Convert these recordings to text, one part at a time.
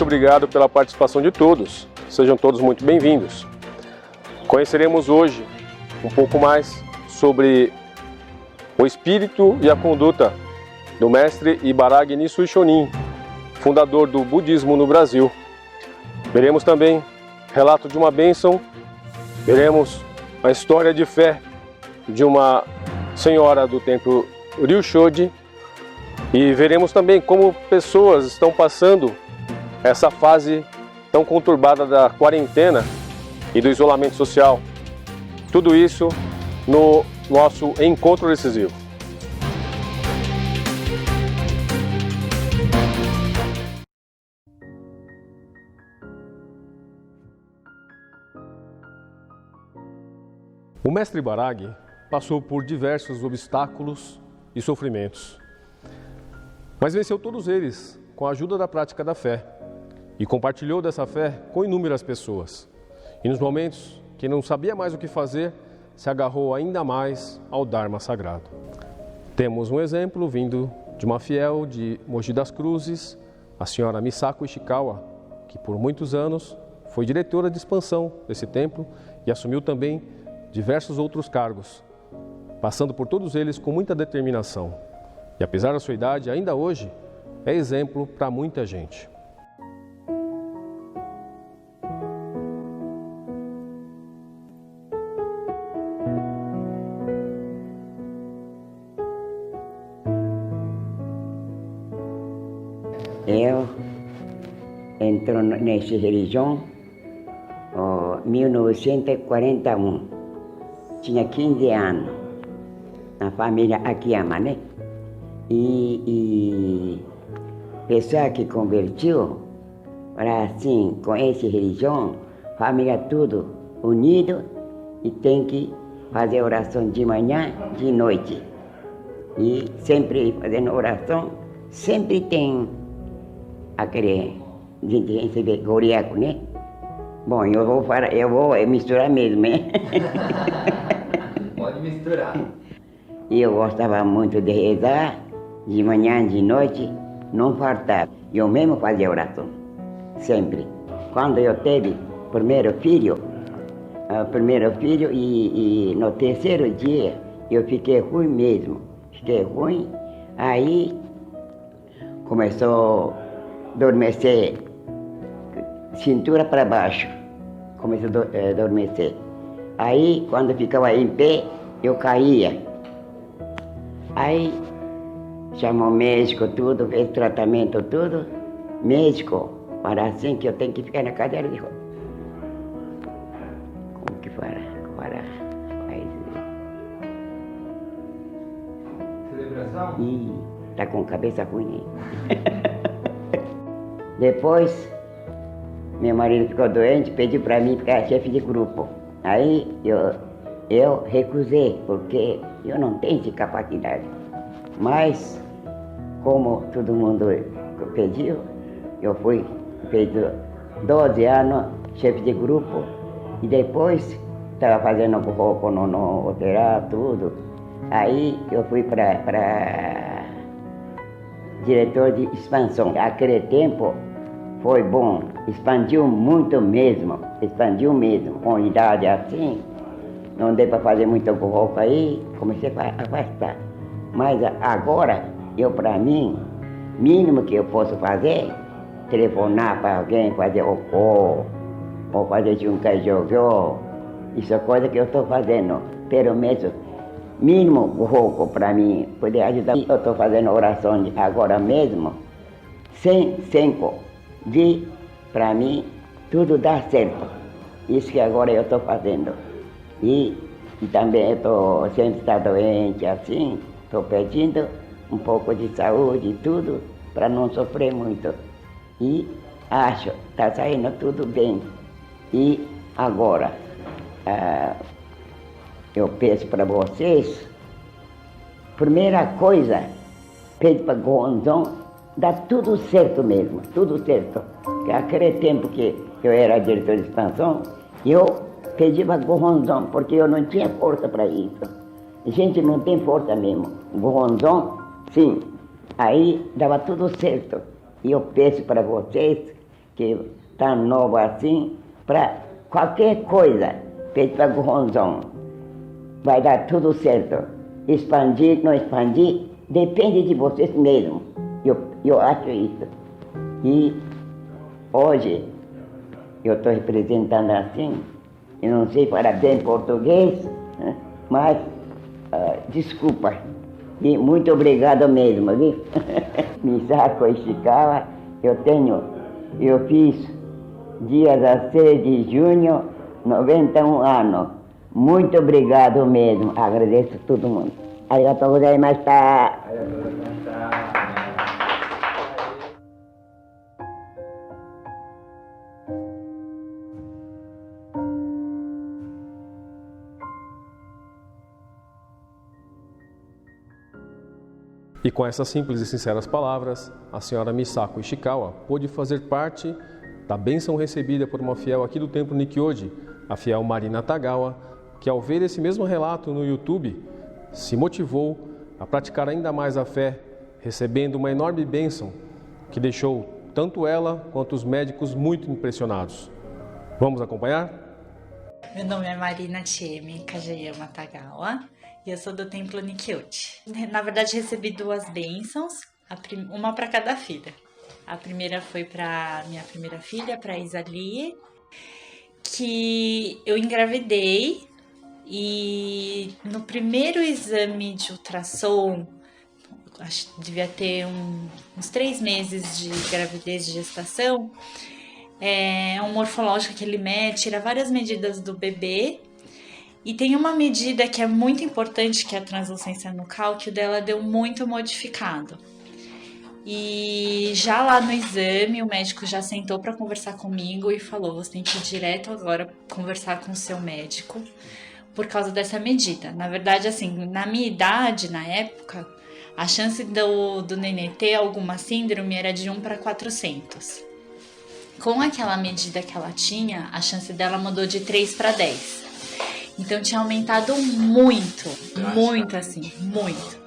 obrigado pela participação de todos. Sejam todos muito bem-vindos. Conheceremos hoje um pouco mais sobre o espírito e a conduta do mestre Ibaragi Nisui Shonin, fundador do budismo no Brasil. Veremos também relato de uma bênção, veremos a história de fé de uma senhora do templo Ryushoji e veremos também como pessoas estão passando essa fase tão conturbada da quarentena e do isolamento social. Tudo isso no nosso encontro decisivo. O mestre Ibaragi passou por diversos obstáculos e sofrimentos, mas venceu todos eles com a ajuda da prática da fé e compartilhou dessa fé com inúmeras pessoas. E nos momentos que não sabia mais o que fazer, se agarrou ainda mais ao Dharma sagrado. Temos um exemplo vindo de uma fiel de Mogi das Cruzes, a senhora Misako Ishikawa, que por muitos anos foi diretora de expansão desse templo e assumiu também diversos outros cargos, passando por todos eles com muita determinação. E apesar da sua idade, ainda hoje é exemplo para muita gente. Eu entro nessa religião em 1941. Tinha 15 anos, na família Akiyama, né? E pessoa que convertiu, para assim, com essa religião, família tudo unido e tem que fazer oração de manhã, de noite. E sempre fazendo oração, sempre tem aquele gente receber goriaco, né? Bom, eu vou misturar mesmo, né? Pode misturar. E eu gostava muito de rezar, de manhã, de noite, não faltava. Eu mesmo fazia oração, sempre. Quando eu tive primeiro filho e no terceiro dia eu fiquei ruim mesmo. Fiquei ruim, aí começou a adormecer, cintura para baixo, começou a adormecer. Aí, quando ficava em pé, eu caía. Aí, chamou o médico, tudo, fez tratamento, tudo. Médico, para assim que eu tenho que ficar na cadeira de rodas. Como que para? Celebração? Ih, tá com cabeça ruim, hein? Depois, meu marido ficou doente, pediu para mim ficar chefe de grupo. Aí eu recusei, porque eu não tenho essa capacidade. Mas, como todo mundo pediu, eu fui, fiz 12 anos chefe de grupo, e depois estava fazendo roupa no hotel, tudo. Aí eu fui para diretor de expansão. Aquele tempo foi bom, expandiu muito mesmo, com idade assim, não deu para fazer muita roupa aí, comecei a afastar. Mas agora, para mim, mínimo que eu posso fazer, telefonar para alguém, fazer ou fazer junca-jogó, isso é coisa que eu estou fazendo, pelo menos, mínimo roupa para mim, poder ajudar. Eu estou fazendo oração agora mesmo, sem para mim, tudo dá certo. Isso que agora eu estou fazendo. E também eu sempre está doente assim, estou pedindo um pouco de saúde e tudo, para não sofrer muito. E acho, está saindo tudo bem. E agora, eu peço para vocês, primeira coisa, peço para Gonzão, dá tudo certo mesmo, tudo certo. Porque aquele tempo que eu era diretor de expansão, eu pedi para Gonzão, porque eu não tinha força para isso. A gente não tem força mesmo. Sim. Aí dava tudo certo. E eu peço para vocês que tá nova assim, para qualquer coisa, pede para Gonzão. Vai dar tudo certo. Expandir, não expandir, depende de vocês mesmos. Eu acho isso. E hoje eu estou representando assim, eu não sei falar bem português, né? Mas desculpa. E muito obrigado mesmo, viu? Misako Ishikawa, eu fiz dia 16 de junho, 91 anos. Muito obrigado mesmo, agradeço a todo mundo. Arigatou gozaimashita. E com essas simples e sinceras palavras, a senhora Misako Ishikawa pôde fazer parte da bênção recebida por uma fiel aqui do Templo Nikkyoji, a fiel Marina Tagawa, que ao ver esse mesmo relato no YouTube, se motivou a praticar ainda mais a fé, recebendo uma enorme bênção que deixou tanto ela quanto os médicos muito impressionados. Vamos acompanhar? Meu nome é Marina Chiemi Kageyama Tagawa e eu sou do Templo Nikkyoji. Na verdade, recebi 2 bênçãos, uma para cada filha. A primeira foi para minha primeira filha, para Isalie, que eu engravidei e no primeiro exame de ultrassom, acho que devia ter uns 3 meses de gravidez, de gestação, é um morfológico que ele mede, tira várias medidas do bebê. E tem uma medida que é muito importante, que é a translucência nucal, que o dela deu muito modificado. E já lá no exame, o médico já sentou para conversar comigo e falou: você tem que ir direto agora conversar com o seu médico por causa dessa medida. Na verdade, assim, na minha idade, na época, a chance do nenê ter alguma síndrome era de 1 para 400. Com aquela medida que ela tinha, a chance dela mudou de 3 para 10. Então tinha aumentado muito, muito assim, muito.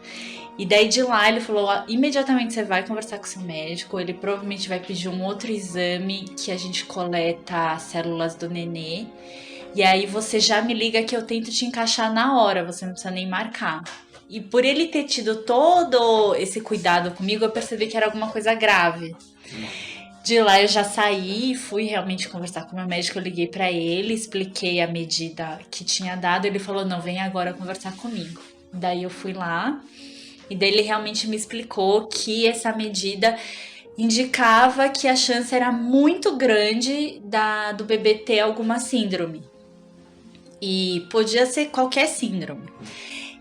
E daí de lá ele falou: imediatamente você vai conversar com seu médico, ele provavelmente vai pedir um outro exame que a gente coleta as células do nenê. E aí você já me liga que eu tento te encaixar na hora, você não precisa nem marcar. E por ele ter tido todo esse cuidado comigo, eu percebi que era alguma coisa grave. De lá eu já saí, fui realmente conversar com o meu médico, eu liguei pra ele, expliquei a medida que tinha dado, ele falou: não, vem agora conversar comigo. Daí eu fui lá, e daí ele realmente me explicou que essa medida indicava que a chance era muito grande do bebê ter alguma síndrome. E podia ser qualquer síndrome.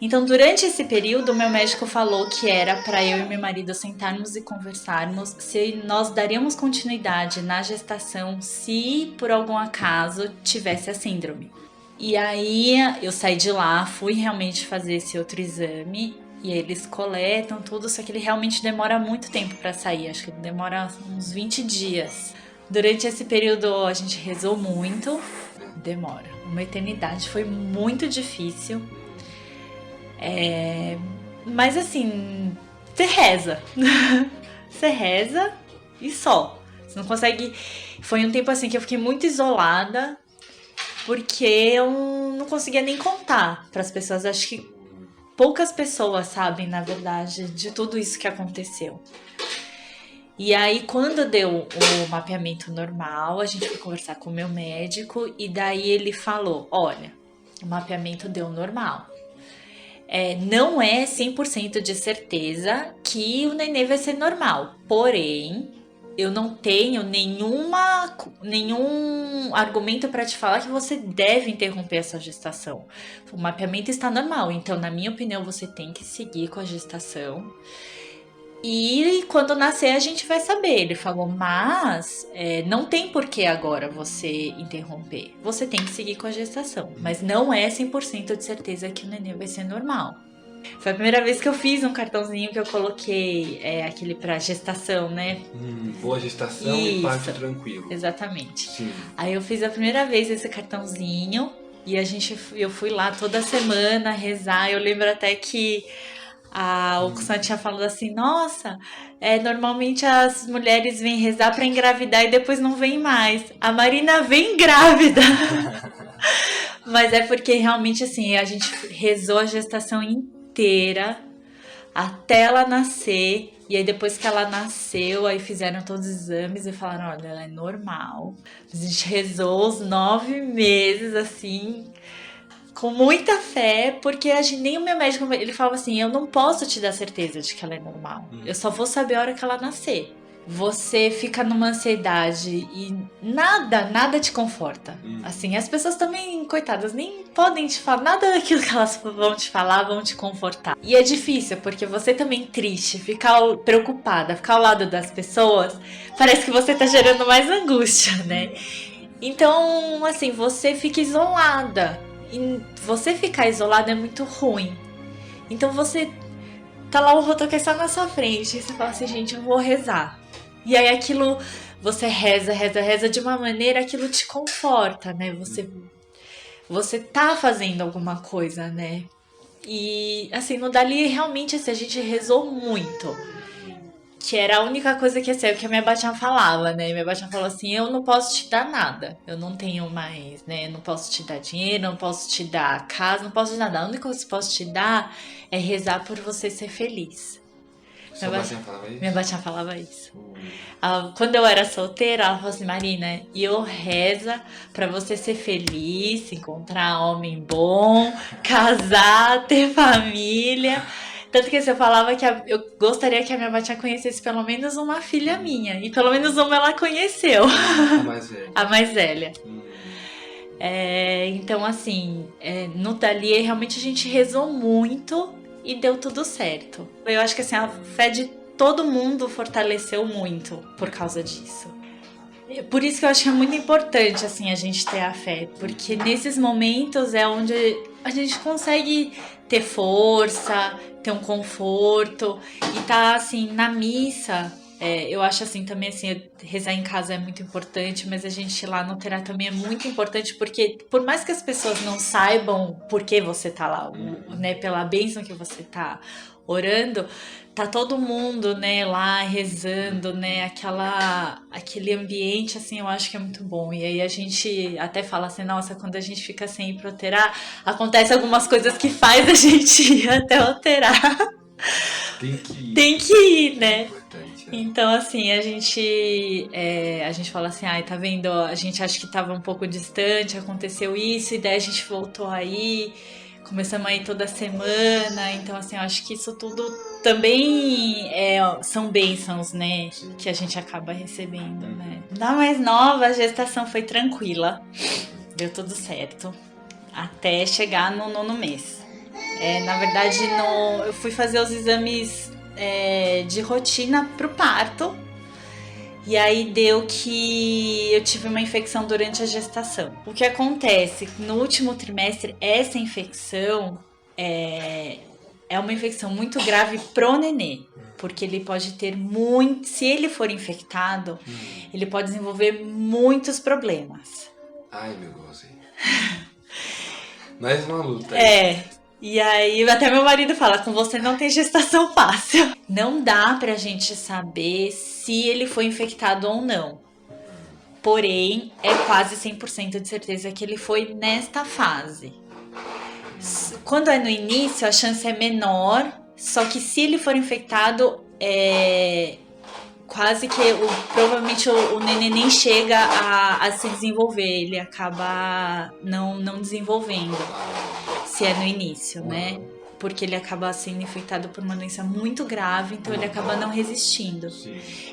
Então, durante esse período, o meu médico falou que era para eu e meu marido sentarmos e conversarmos se nós daríamos continuidade na gestação se, por algum acaso, tivesse a síndrome. E aí, eu saí de lá, fui realmente fazer esse outro exame e eles coletam tudo, só que ele realmente demora muito tempo para sair, acho que demora uns 20 dias. Durante esse período, a gente rezou muito, demora uma eternidade, foi muito difícil. Mas assim, você reza. Você reza e só. Você não consegue. Foi um tempo assim que eu fiquei muito isolada, porque eu não conseguia nem contar para as pessoas. Acho que poucas pessoas sabem, na verdade, de tudo isso que aconteceu. E aí, quando deu o mapeamento normal, a gente foi conversar com o meu médico e daí ele falou: olha, o mapeamento deu normal. Não é 100% de certeza que o nenê vai ser normal. Porém, eu não tenho nenhum argumento para te falar que você deve interromper essa gestação. O mapeamento está normal, então, na minha opinião, você tem que seguir com a gestação. E quando nascer a gente vai saber. Ele falou, mas não tem por que agora você interromper. Você tem que seguir com a gestação. Mas não é 100% de certeza que o neném vai ser normal. Foi a primeira vez que eu fiz um cartãozinho que eu coloquei aquele pra gestação, né? Boa gestação e parto tranquilo. Exatamente. Sim. Aí eu fiz a primeira vez esse cartãozinho e eu fui lá toda semana rezar. Eu lembro até que O Kussan tinha falado assim, nossa, normalmente as mulheres vêm rezar pra engravidar e depois não vêm mais. A Marina vem grávida. Mas é porque realmente assim, a gente rezou a gestação inteira até ela nascer. E aí depois que ela nasceu, aí fizeram todos os exames e falaram, olha, ela é normal. A gente rezou os 9 meses, assim, com muita fé, porque nem o meu médico, ele falava assim, eu não posso te dar certeza de que ela é normal. Eu só vou saber a hora que ela nascer. Você fica numa ansiedade e nada te conforta. Assim, as pessoas também, coitadas, nem podem te falar, nada daquilo que elas vão te falar vão te confortar. E é difícil, porque você também triste, ficar preocupada, ficar ao lado das pessoas, parece que você tá gerando mais angústia, né? Então, assim, você fica isolada. E você ficar isolada é muito ruim. Então você tá lá o rotoque só na sua frente e você fala assim, gente, eu vou rezar. E aí aquilo, você reza de uma maneira, aquilo te conforta, né? Você tá fazendo alguma coisa, né? E assim, no Dali realmente assim, a gente rezou muito. Que era a única coisa que, assim, é o que a minha Bachan falava, né? Minha Bachan falou assim, eu não posso te dar nada. Eu não tenho mais, né? Eu não posso te dar dinheiro, não posso te dar casa, não posso te dar nada. A única coisa que eu posso te dar é rezar por você ser feliz. Sua Bachan falava isso? Minha Bachan falava isso. Quando eu era solteira, ela falou assim, Marina, e eu reza pra você ser feliz, encontrar homem bom, casar, ter família. Tanto que assim, eu falava que eu gostaria que a minha Bachan conhecesse pelo menos uma filha minha. E pelo menos uma ela conheceu. A mais velha. A mais velha. Então, assim, no Dali realmente a gente rezou muito e deu tudo certo. Eu acho que assim, a fé de todo mundo fortaleceu muito por causa disso. Por isso que eu acho que é muito importante assim, a gente ter a fé. Porque nesses momentos é onde a gente consegue ter força, ter um conforto. E tá assim, na missa... eu acho assim também assim, rezar em casa é muito importante, mas a gente ir lá no terá também é muito importante, porque por mais que as pessoas não saibam por que você tá lá, né, pela bênção que você tá orando, tá todo mundo, né, lá rezando, né, aquele ambiente, assim, eu acho que é muito bom. E aí a gente até fala assim, nossa, quando a gente fica sem ir pro terá, acontece algumas coisas que faz a gente ir até o terá. Tem que ir, né? Então, assim, a gente fala assim, ai, tá vendo? A gente acha que tava um pouco distante, aconteceu isso, e daí a gente voltou aí, começamos aí toda semana. Então, assim, eu acho que isso tudo também são bênçãos, né? Que a gente acaba recebendo, né? Da mais nova, a gestação foi tranquila, deu tudo certo, até chegar no 9º mês. Na verdade, eu fui fazer os exames de rotina pro parto. E aí deu que eu tive uma infecção durante a gestação. O que acontece? No último trimestre, essa infecção é uma infecção muito grave pro nenê. Porque ele pode ter se ele for infectado, ele pode desenvolver muitos problemas. Ai, meu Deus. Mais uma luta. E aí, até meu marido fala, com você não tem gestação fácil. Não dá pra gente saber se ele foi infectado ou não. Porém, é quase 100% de certeza que ele foi nesta fase. Quando é no início, a chance é menor, só que se ele for infectado, quase que provavelmente o neném nem chega a se desenvolver, ele acaba não desenvolvendo, se é no início, né? Porque ele acaba sendo infectado por uma doença muito grave, então ele acaba não resistindo.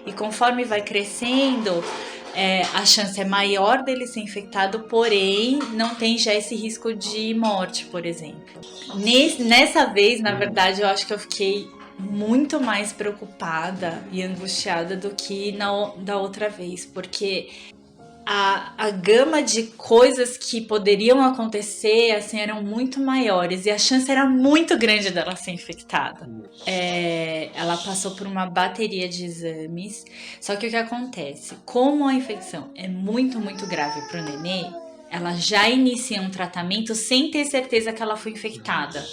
E conforme vai crescendo, a chance é maior dele ser infectado, porém não tem já esse risco de morte, por exemplo. Nessa vez, na verdade, eu acho que eu fiquei muito mais preocupada e angustiada do que da outra vez, porque a gama de coisas que poderiam acontecer assim, eram muito maiores e a chance era muito grande dela ser infectada. Ela passou por uma bateria de exames, só que o que acontece? Como a infecção é muito, muito grave para o nenê, ela já inicia um tratamento sem ter certeza que ela foi infectada.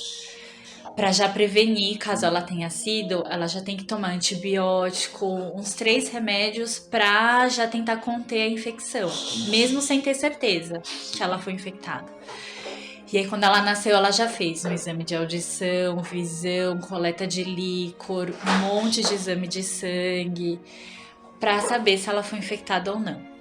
Para já prevenir, caso ela tenha sido, ela já tem que tomar antibiótico, uns 3 remédios para já tentar conter a infecção, mesmo sem ter certeza que ela foi infectada. E aí quando ela nasceu, ela já fez um exame de audição, visão, coleta de líquor, um monte de exame de sangue, para saber se ela foi infectada ou não.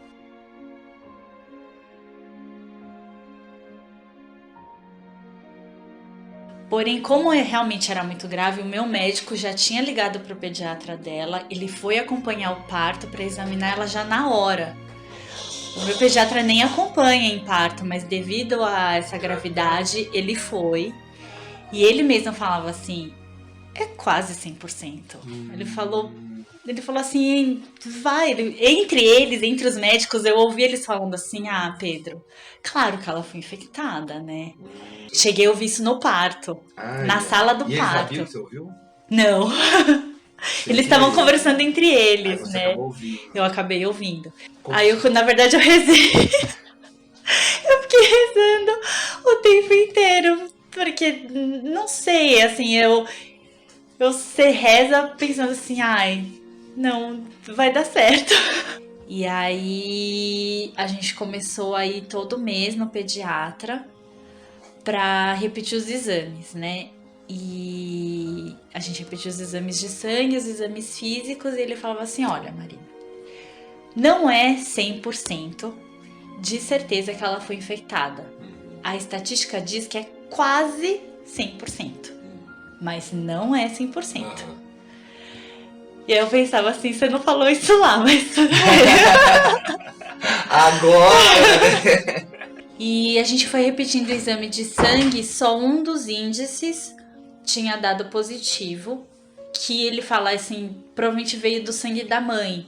Porém, como realmente era muito grave, o meu médico já tinha ligado para o pediatra dela, ele foi acompanhar o parto para examinar ela já na hora. O meu pediatra nem acompanha em parto, mas devido a essa gravidade, ele foi. E ele mesmo falava assim, é quase 100%. Ele falou assim, vai. Entre os médicos, eu ouvi eles falando assim, ah, Pedro, claro que ela foi infectada, né? Cheguei a ouvir isso no parto, na sala do parto. Ele sabia que você ouviu? Não. Eles estavam conversando entre eles, você né? Acabou ouvindo. Eu acabei ouvindo. Aí, na verdade, eu rezei. Eu fiquei rezando o tempo inteiro. Porque, não sei, assim, você reza pensando assim, ai, não, vai dar certo. E aí, a gente começou a ir todo mês no pediatra pra repetir os exames, né? E a gente repetiu os exames de sangue, os exames físicos, e ele falava assim, olha, Marina, não é 100% de certeza que ela foi infectada. A estatística diz que é quase 100%, mas não é 100%. E aí eu pensava assim, você não falou isso lá, mas tudo bem. Agora! E a gente foi repetindo o exame de sangue, só um dos índices tinha dado positivo, que ele fala assim, provavelmente veio do sangue da mãe.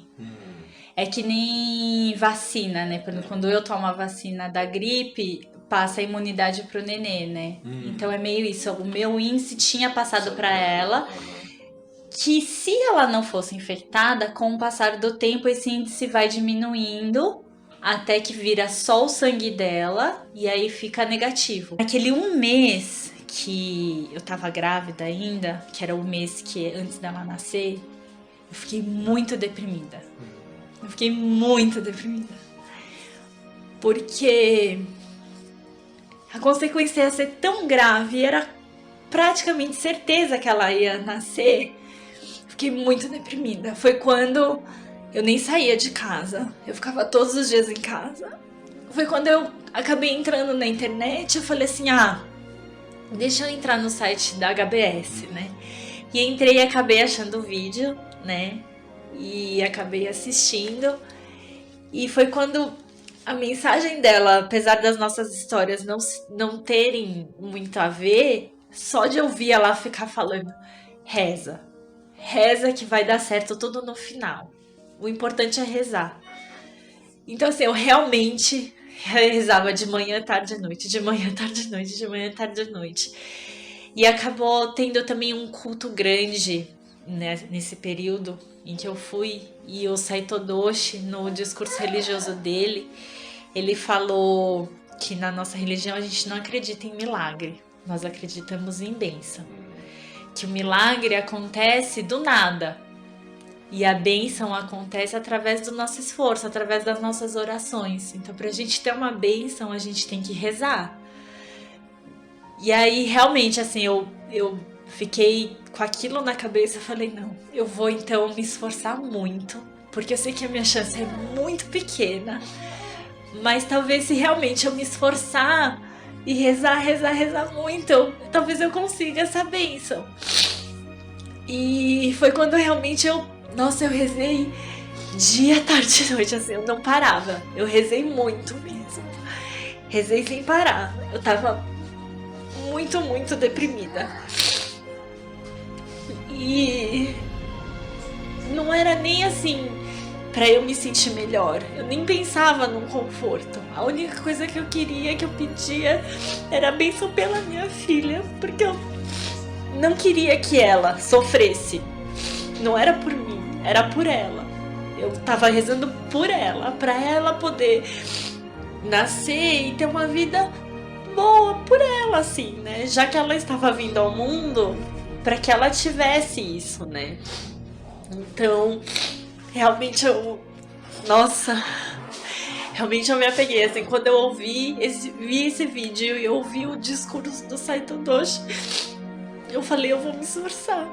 É que nem vacina, né? Quando eu tomo a vacina da gripe, passa a imunidade pro nenê, né? Então é meio isso. O meu índice tinha passado para ela, que se ela não fosse infectada, com o passar do tempo esse índice vai diminuindo até que vira só o sangue dela e aí fica negativo. Naquele um mês que eu tava grávida ainda, que era o mês que antes dela nascer, eu fiquei muito deprimida. Porque a consequência ia ser tão grave, era praticamente certeza que ela ia nascer. Fiquei muito deprimida. Foi quando eu nem saía de casa. Eu ficava todos os dias em casa. Foi quando eu acabei entrando na internet. Eu falei assim, deixa eu entrar no site da HBS, né? E entrei e acabei achando o vídeo, né? E acabei assistindo. E foi quando a mensagem dela, apesar das nossas histórias não terem muito a ver, só de ouvir ela ficar falando, reza que vai dar certo tudo no final. O importante é rezar. Então assim, eu realmente rezava de manhã, tarde e noite, de manhã, tarde e noite, de manhã, tarde e noite. E acabou tendo também um culto grande, né, nesse período em que eu fui, e o Saito Doshi, no discurso religioso dele, ele falou que na nossa religião a gente não acredita em milagre, nós acreditamos em bênção. Que o milagre acontece do nada e a bênção acontece através do nosso esforço, através das nossas orações. Então, pra gente ter uma bênção, a gente tem que rezar. E aí, realmente, assim, eu fiquei com aquilo na cabeça, eu falei, não, eu vou então me esforçar muito, porque eu sei que a minha chance é muito pequena, mas talvez se realmente eu me esforçar e rezar muito, talvez eu consiga essa bênção. E foi quando realmente eu rezei dia, tarde e noite, assim, eu não parava, eu rezei muito mesmo, rezei sem parar, eu tava muito, muito deprimida. E não era nem assim pra eu me sentir melhor. Eu nem pensava num conforto. A única coisa que eu queria, que eu pedia, era a bênção pela minha filha. Porque eu não queria que ela sofresse. Não era por mim, era por ela. Eu tava rezando por ela, pra ela poder nascer e ter uma vida boa por ela, assim, né? Já que ela estava vindo ao mundo, para que ela tivesse isso, né? Então, realmente realmente eu me apeguei, assim, quando eu vi esse vídeo e eu ouvi o discurso do Saito Doshi, eu falei, eu vou me esforçar.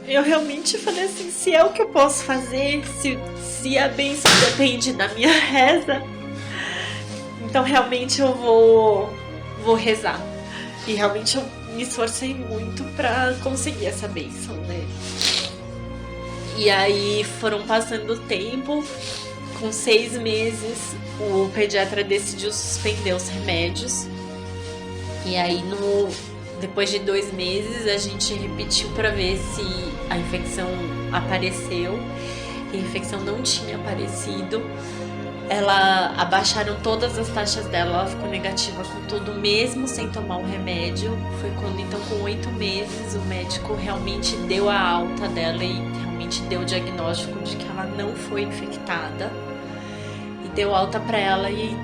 Eu realmente falei assim, se é o que eu posso fazer, se a bênção depende da minha reza, então realmente eu vou rezar. E realmente eu me esforcei muito pra conseguir essa bênção, né? E aí foram passando o tempo, com 6 meses o pediatra decidiu suspender os remédios. E aí depois de 2 meses a gente repetiu para ver se a infecção apareceu. E a infecção não tinha aparecido. Abaixaram todas as taxas dela, ela ficou negativa com tudo, mesmo sem tomar o remédio. Foi quando, então, com 8 meses, o médico realmente deu a alta dela e realmente deu o diagnóstico de que ela não foi infectada. E deu alta para ela e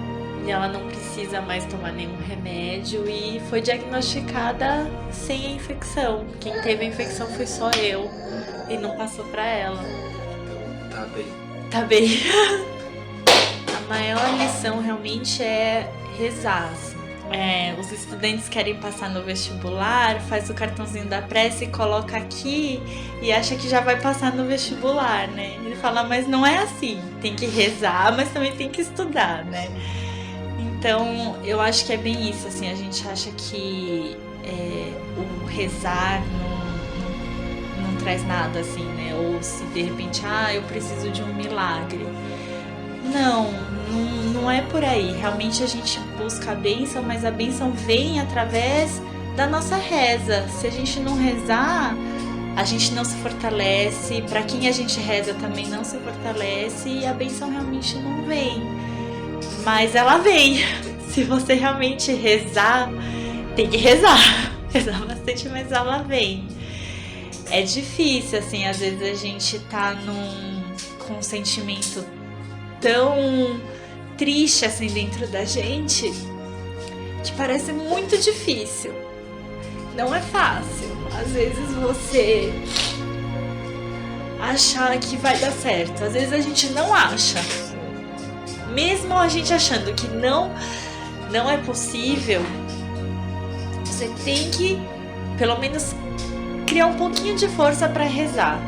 ela não precisa mais tomar nenhum remédio. E foi diagnosticada sem a infecção. Quem teve a infecção foi só eu e não passou para ela. Tá bem. Tá bem. A maior lição realmente é rezar. Os estudantes querem passar no vestibular, faz o cartãozinho da prece e coloca aqui e acha que já vai passar no vestibular, né? Ele fala, mas não é assim, tem que rezar, mas também tem que estudar, né? Então, eu acho que é bem isso, assim, a gente acha que o rezar não traz nada, assim, né? Ou se de repente, eu preciso de um milagre. Não é por aí. Realmente a gente busca a bênção, mas a bênção vem através da nossa reza. Se a gente não rezar, a gente não se fortalece. Para quem a gente reza também não se fortalece e a bênção realmente não vem. Mas ela vem. Se você realmente rezar, tem que rezar. Rezar bastante, mas ela vem. É difícil, assim, às vezes a gente tá com um sentimento tão triste assim dentro da gente que parece muito difícil. Não é fácil. Às vezes você achar que vai dar certo. Às vezes a gente não acha. Mesmo a gente achando que não é possível, você tem que pelo menos criar um pouquinho de força para rezar.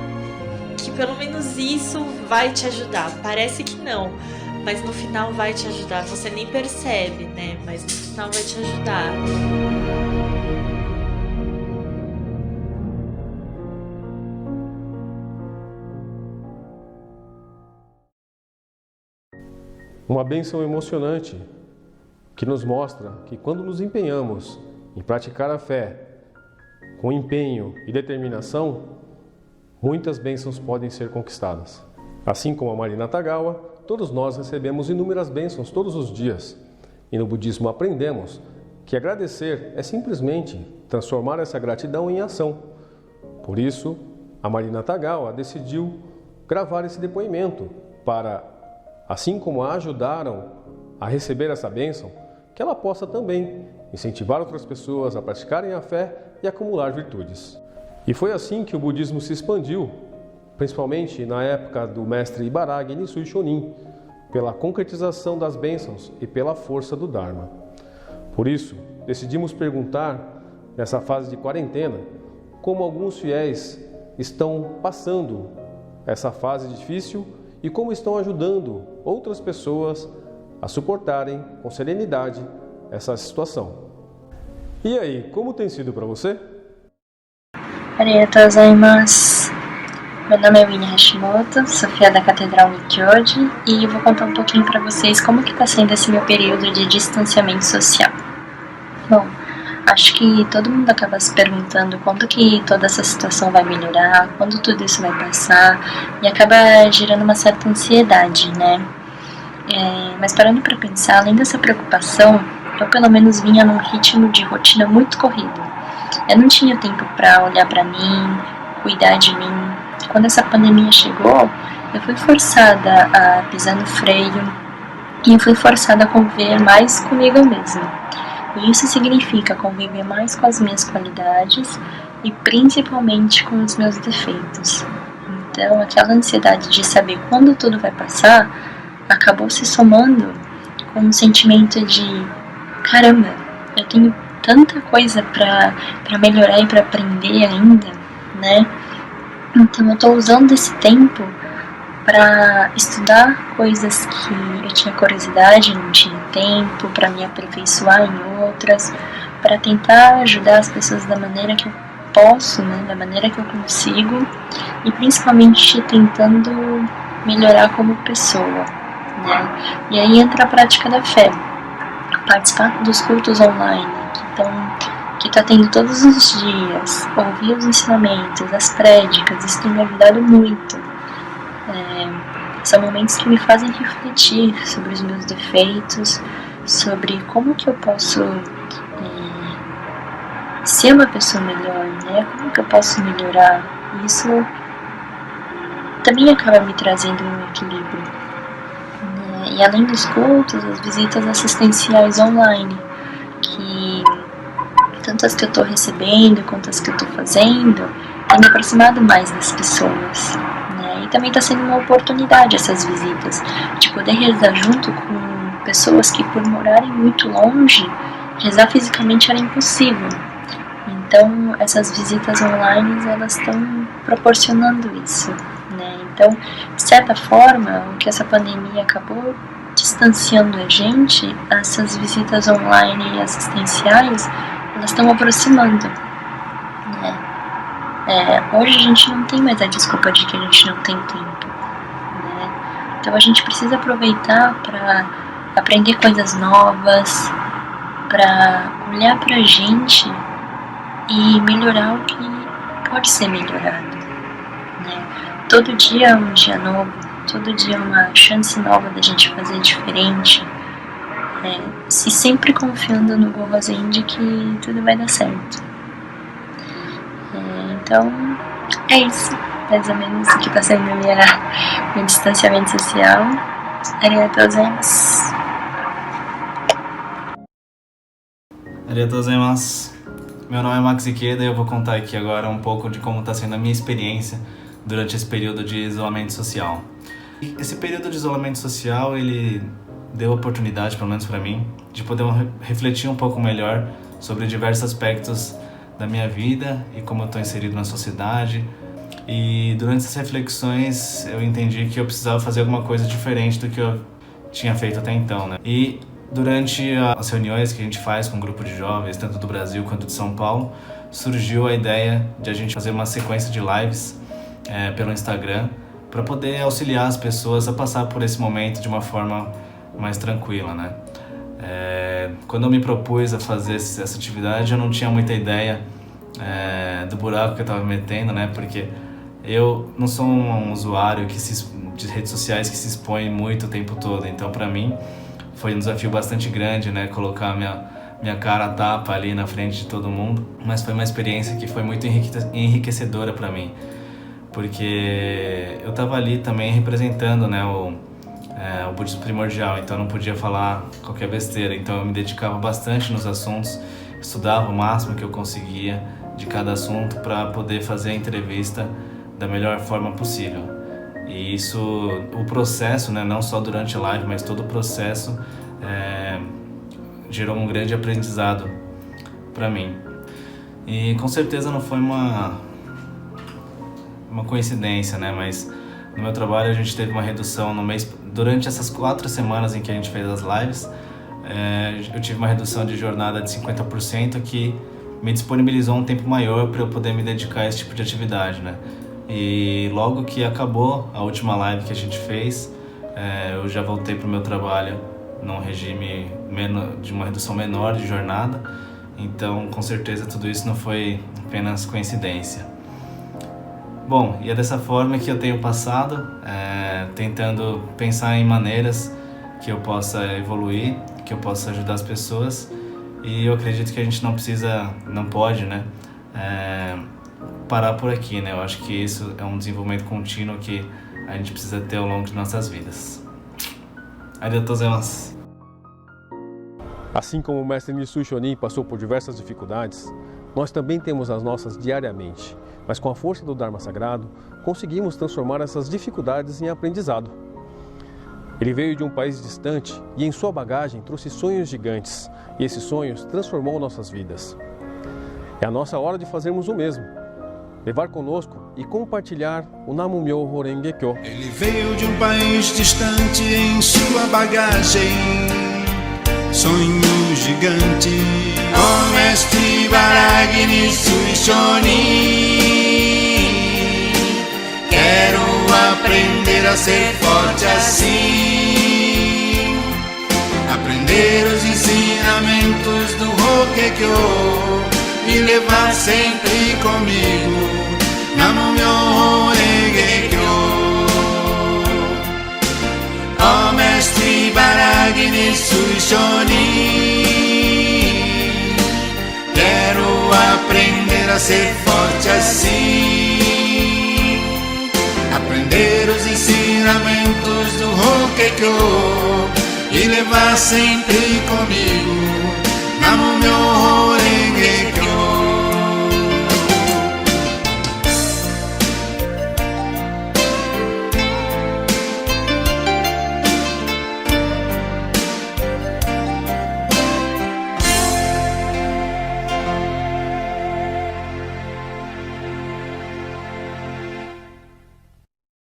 Que pelo menos isso vai te ajudar. Parece que não, mas no final vai te ajudar. Você nem percebe, né? Mas no final vai te ajudar. Uma bênção emocionante que nos mostra que quando nos empenhamos em praticar a fé com empenho e determinação, muitas bênçãos podem ser conquistadas. Assim como a Marina Tagawa, todos nós recebemos inúmeras bênçãos todos os dias. E no budismo aprendemos que agradecer é simplesmente transformar essa gratidão em ação. Por isso, a Marina Tagawa decidiu gravar esse depoimento para, assim como a ajudaram a receber essa bênção, que ela possa também incentivar outras pessoas a praticarem a fé e acumular virtudes. E foi assim que o budismo se expandiu, principalmente na época do mestre Ibaragi Nisui Shonin, pela concretização das bênçãos e pela força do Dharma. Por isso, decidimos perguntar, nessa fase de quarentena, como alguns fiéis estão passando essa fase difícil e como estão ajudando outras pessoas a suportarem com serenidade essa situação. E aí, como tem sido para você? Arigatou gozaimasu. Meu nome é Winnie Hashimoto, sou filha da Catedral Nikkyoji e eu vou contar um pouquinho para vocês como que está sendo esse meu período de distanciamento social. Bom, acho que todo mundo acaba se perguntando quando que toda essa situação vai melhorar, quando tudo isso vai passar e acaba gerando uma certa ansiedade, né? Mas parando para pensar, além dessa preocupação, eu pelo menos vinha num ritmo de rotina muito corrido. Eu não tinha tempo para olhar para mim, cuidar de mim. Quando essa pandemia chegou, eu fui forçada a pisar no freio e eu fui forçada a conviver mais comigo mesma. E isso significa conviver mais com as minhas qualidades e principalmente com os meus defeitos. Então, aquela ansiedade de saber quando tudo vai passar acabou se somando com um sentimento de caramba, eu tenho tanta coisa para melhorar e para aprender ainda, né? Então, eu estou usando esse tempo para estudar coisas que eu tinha curiosidade, não tinha tempo, para me aperfeiçoar em outras, para tentar ajudar as pessoas da maneira que eu posso, né, da maneira que eu consigo, e principalmente tentando melhorar como pessoa, né? E aí entra a prática da fé, participar dos cultos online que tá tendo todos os dias, ouvir os ensinamentos, as prédicas, isso tem me ajudado muito. São momentos que me fazem refletir sobre os meus defeitos, sobre como que eu posso ser uma pessoa melhor, né? Como que eu posso melhorar? Isso também acaba me trazendo um equilíbrio, né? E além dos cultos, as visitas assistenciais online, que tanto as que eu estou recebendo quanto as que eu estou fazendo, tem me aproximado mais das pessoas, né? E também está sendo uma oportunidade essas visitas, de poder rezar junto com pessoas que, por morarem muito longe, rezar fisicamente era impossível. Então, essas visitas online, elas estão proporcionando isso, né? Então, de certa forma, o que essa pandemia acabou distanciando a gente, essas visitas online e assistenciais, elas estão aproximando, né? Hoje a gente não tem mais a desculpa de que a gente não tem tempo, né? Então, a gente precisa aproveitar para aprender coisas novas, para olhar para a gente e melhorar o que pode ser melhorado, né? Todo dia é um dia novo, todo dia é uma chance nova da gente fazer diferente, e sempre confiando no Gohazen de que tudo vai dar certo. Então, é isso, mais ou menos o que está sendo meu distanciamento social. Arigatou gozaimasu. Arigatou gozaimasu. Meu nome é Max Ikeda e eu vou contar aqui agora um pouco de como está sendo a minha experiência durante esse período de isolamento social. Esse período de isolamento social, ele deu oportunidade, pelo menos para mim, de poder refletir um pouco melhor sobre diversos aspectos da minha vida e como eu estou inserido na sociedade. E durante essas reflexões eu entendi que eu precisava fazer alguma coisa diferente do que eu tinha feito até então, né? E durante as reuniões que a gente faz com um grupo de jovens, tanto do Brasil quanto de São Paulo, surgiu a ideia de a gente fazer uma sequência de lives pelo Instagram para poder auxiliar as pessoas a passar por esse momento de uma forma mais tranquila, né? Quando eu me propus a fazer essa atividade, eu não tinha muita ideia do buraco que eu estava metendo, né? Porque eu não sou um usuário de redes sociais que se expõe muito o tempo todo, então para mim foi um desafio bastante grande, né? Colocar minha cara a tapa ali na frente de todo mundo. Mas foi uma experiência que foi muito enriquecedora para mim. Porque eu estava ali também representando, né, o budismo primordial. Então eu não podia falar qualquer besteira. Então eu me dedicava bastante nos assuntos. Estudava o máximo que eu conseguia de cada assunto para poder fazer a entrevista da melhor forma possível. E isso, o processo, né, não só durante a live, mas todo o processo gerou um grande aprendizado para mim. E com certeza não foi uma coincidência, né, mas no meu trabalho a gente teve uma redução no mês, durante essas 4 semanas em que a gente fez as lives, eu tive uma redução de jornada de 50% que me disponibilizou um tempo maior para eu poder me dedicar a esse tipo de atividade, né. E logo que acabou a última live que a gente fez, eu já voltei para o meu trabalho num regime de uma redução menor de jornada. Então, com certeza, tudo isso não foi apenas coincidência. Bom, e é dessa forma que eu tenho passado, tentando pensar em maneiras que eu possa evoluir, que eu possa ajudar as pessoas. E eu acredito que a gente não pode, né, parar por aqui, né? Eu acho que isso é um desenvolvimento contínuo que a gente precisa ter ao longo de nossas vidas. Arigatou gozaimasu. Assim como o mestre Nisui Shonin passou por diversas dificuldades, nós também temos as nossas diariamente, mas com a força do Dharma Sagrado, conseguimos transformar essas dificuldades em aprendizado. Ele veio de um país distante e em sua bagagem trouxe sonhos gigantes, e esses sonhos transformou nossas vidas. É a nossa hora de fazermos o mesmo, levar conosco e compartilhar o Namu-myoho Renge-kyo. Ele veio de um país distante em sua bagagem, sonho gigante. O mestre Baragi Nisui Shonin, quero aprender a ser forte assim, aprender os ensinamentos do Rokekyo e levar sempre comigo Namu-myoho Renge-kyo. Ó mestre Baragi Nisui Shonin, quero aprender a ser forte assim, aprender os ensinamentos do Rokekyo e levar sempre comigo Namu-myoho